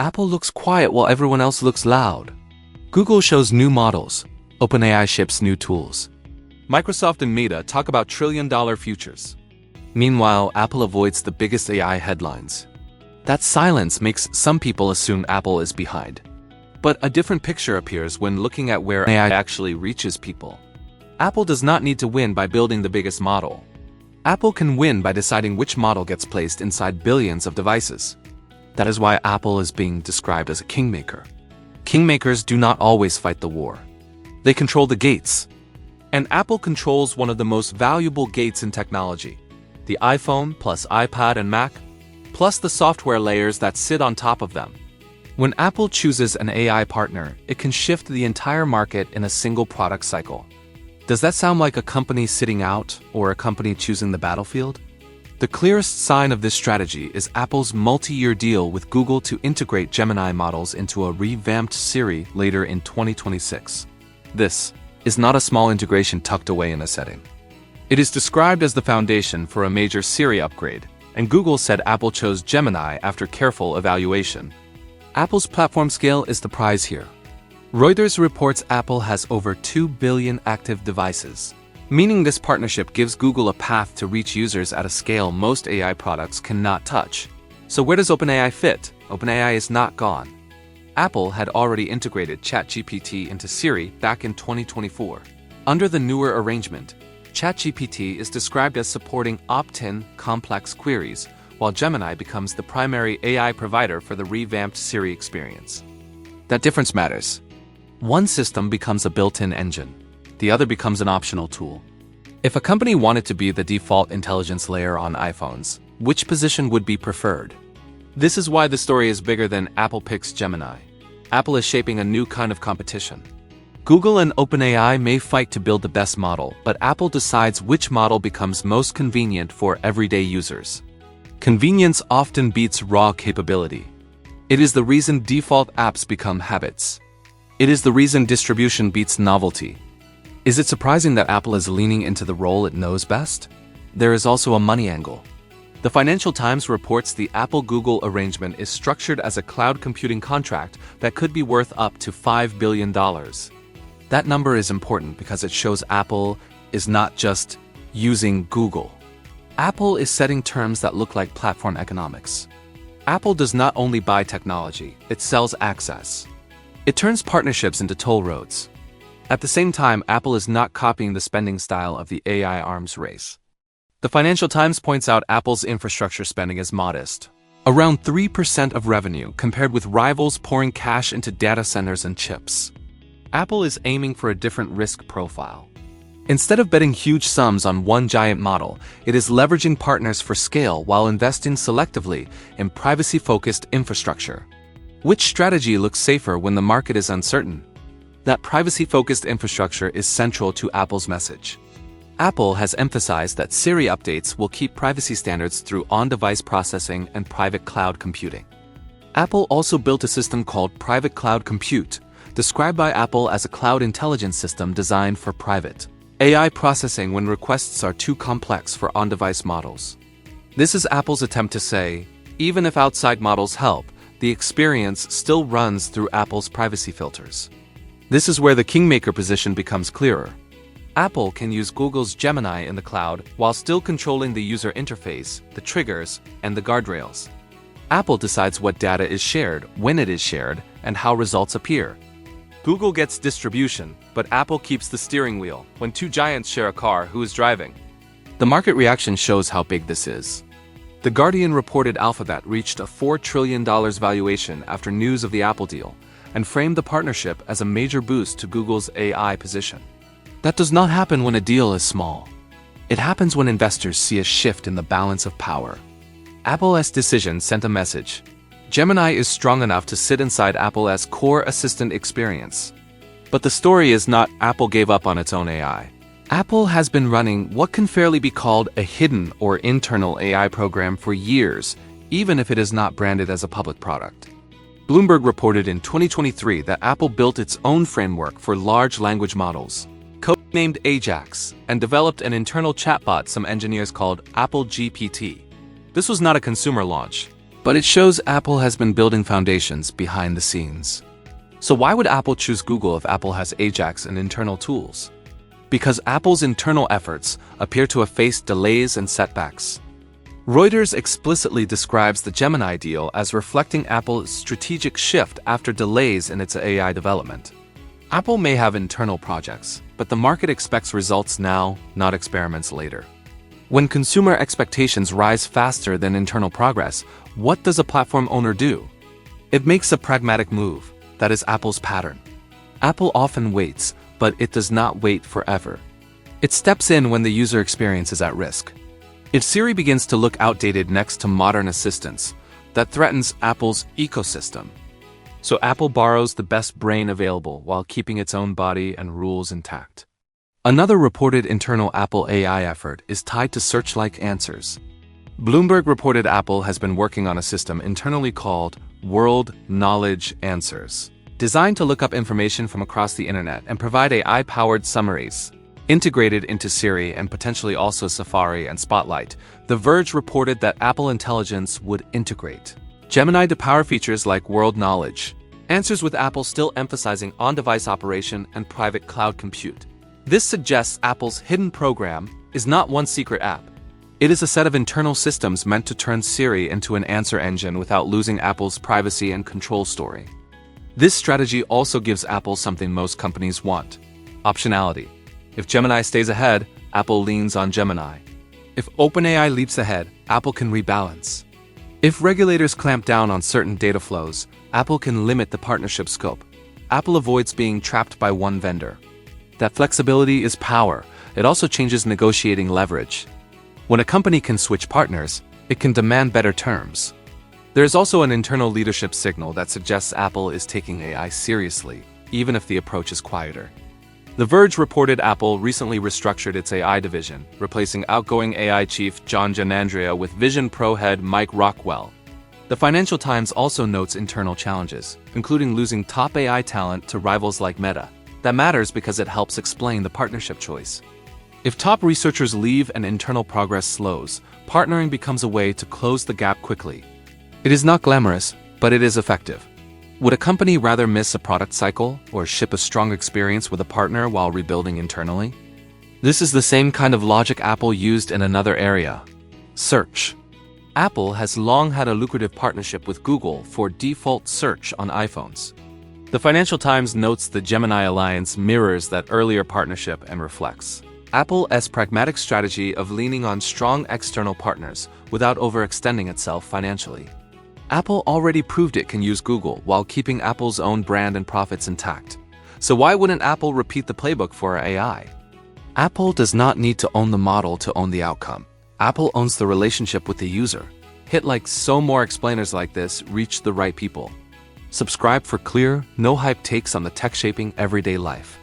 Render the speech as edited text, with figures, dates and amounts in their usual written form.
Apple looks quiet while everyone else looks loud. Google shows new models. OpenAI ships new tools. Microsoft and Meta talk about trillion-dollar futures. Meanwhile, Apple avoids the biggest AI headlines. That silence makes some people assume Apple is behind. But a different picture appears when looking at where AI actually reaches people. Apple does not need to win by building the biggest model. Apple can win by deciding which model gets placed inside billions of devices. That is why Apple is being described as a kingmaker. Kingmakers do not always fight the war. They control the gates. And Apple controls one of the most valuable gates in technology: the iPhone plus iPad and Mac, plus the software layers that sit on top of them. When Apple chooses an AI partner, it can shift the entire market in a single product cycle. Does that sound like a company sitting out or a company choosing the battlefield? The clearest sign of this strategy is Apple's multi-year deal with Google to integrate Gemini models into a revamped Siri later in 2026. This is not a small integration tucked away in a setting. It is described as the foundation for a major Siri upgrade, and Google said Apple chose Gemini after careful evaluation. Apple's platform scale is the prize here. Reuters reports Apple has over 2 billion active devices, meaning this partnership gives Google a path to reach users at a scale most AI products cannot touch. So where does OpenAI fit? OpenAI is not gone. Apple had already integrated ChatGPT into Siri back in 2024. Under the newer arrangement, ChatGPT is described as supporting opt-in complex queries, while Gemini becomes the primary AI provider for the revamped Siri experience. That difference matters. One system becomes a built-in engine. The other becomes an optional tool. If a company wanted to be the default intelligence layer on iPhones, which position would be preferred? This is why the story is bigger than Apple picks Gemini. Apple is shaping a new kind of competition. Google and OpenAI may fight to build the best model, but Apple decides which model becomes most convenient for everyday users. Convenience often beats raw capability. It is the reason default apps become habits. It is the reason distribution beats novelty. Is it surprising that Apple is leaning into the role it knows best? There is also a money angle. The Financial Times reports the Apple-Google arrangement is structured as a cloud computing contract that could be worth up to $5 billion. That number is important because it shows Apple is not just using Google. Apple is setting terms that look like platform economics. Apple does not only buy technology, it sells access. It turns partnerships into toll roads. At the same time, Apple is not copying the spending style of the AI arms race. The Financial Times points out Apple's infrastructure spending is modest, around 3% of revenue compared with rivals pouring cash into data centers and chips. Apple is aiming for a different risk profile. Instead of betting huge sums on one giant model, it is leveraging partners for scale while investing selectively in privacy-focused infrastructure. Which strategy looks safer when the market is uncertain? That privacy-focused infrastructure is central to Apple's message. Apple has emphasized that Siri updates will keep privacy standards through on-device processing and private cloud computing. Apple also built a system called Private Cloud Compute, described by Apple as a cloud intelligence system designed for private AI processing when requests are too complex for on-device models. This is Apple's attempt to say, even if outside models help, the experience still runs through Apple's privacy filters. This is where the kingmaker position becomes clearer. Apple can use Google's Gemini in the cloud while still controlling the user interface, the triggers, and the guardrails. Apple decides what data is shared, when it is shared, and how results appear. Google gets distribution, but Apple keeps the steering wheel. When two giants share a car, who is driving? The market reaction shows how big this is. The Guardian reported Alphabet reached a $4 trillion valuation after news of the Apple deal, and framed the partnership as a major boost to Google's AI position. That does not happen when a deal is small. It happens when investors see a shift in the balance of power. Apple's decision sent a message. Gemini is strong enough to sit inside Apple's core assistant experience. But the story is not Apple gave up on its own AI. Apple has been running what can fairly be called a hidden or internal AI program for years, even if it is not branded as a public product. Bloomberg reported in 2023 that Apple built its own framework for large language models, codenamed Ajax, and developed an internal chatbot some engineers called Apple GPT. This was not a consumer launch. but it shows Apple has been building foundations behind the scenes. So why would Apple choose Google if Apple has Ajax and internal tools? Because Apple's internal efforts appear to have faced delays and setbacks. Reuters explicitly describes the Gemini deal as reflecting Apple's strategic shift after delays in its AI development. Apple may have internal projects, but the market expects results now, not experiments later. When consumer expectations rise faster than internal progress, what does a platform owner do? It makes a pragmatic move. That is Apple's pattern. Apple often waits, but it does not wait forever. It steps in when the user experience is at risk. If Siri begins to look outdated next to modern assistants, that threatens Apple's ecosystem. So Apple borrows the best brain available while keeping its own body and rules intact. Another reported internal Apple AI effort is tied to search-like answers. Bloomberg reported Apple has been working on a system internally called World Knowledge Answers, designed to look up information from across the internet and provide AI-powered summaries. Integrated into Siri and potentially also Safari and Spotlight, The Verge reported that Apple Intelligence would integrate Gemini to power features like World Knowledge Answers, with Apple still emphasizing on-device operation and private cloud compute. This suggests Apple's hidden program is not one secret app. It is a set of internal systems meant to turn Siri into an answer engine without losing Apple's privacy and control story. This strategy also gives Apple something most companies want: optionality. If Gemini stays ahead, Apple leans on Gemini. If OpenAI leaps ahead, Apple can rebalance. If regulators clamp down on certain data flows, Apple can limit the partnership scope. Apple avoids being trapped by one vendor. That flexibility is power. It also changes negotiating leverage. When a company can switch partners, it can demand better terms. There is also an internal leadership signal that suggests Apple is taking AI seriously, even if the approach is quieter. The Verge reported Apple recently restructured its AI division, replacing outgoing AI chief John Giannandrea with Vision Pro head Mike Rockwell. The Financial Times also notes internal challenges, including losing top AI talent to rivals like Meta. That matters because it helps explain the partnership choice. If top researchers leave and internal progress slows, partnering becomes a way to close the gap quickly. It is not glamorous, but it is effective. Would a company rather miss a product cycle or ship a strong experience with a partner while rebuilding internally? This is the same kind of logic Apple used in another area: search. Apple has long had a lucrative partnership with Google for default search on iPhones. The Financial Times notes the Gemini alliance mirrors that earlier partnership and reflects Apple's pragmatic strategy of leaning on strong external partners without overextending itself financially. Apple already proved it can use Google while keeping Apple's own brand and profits intact. So why wouldn't Apple repeat the playbook for AI? Apple does not need to own the model to own the outcome. Apple owns the relationship with the user. Hit like so more explainers like this reach the right people. Subscribe for clear, no-hype takes on the tech shaping everyday life.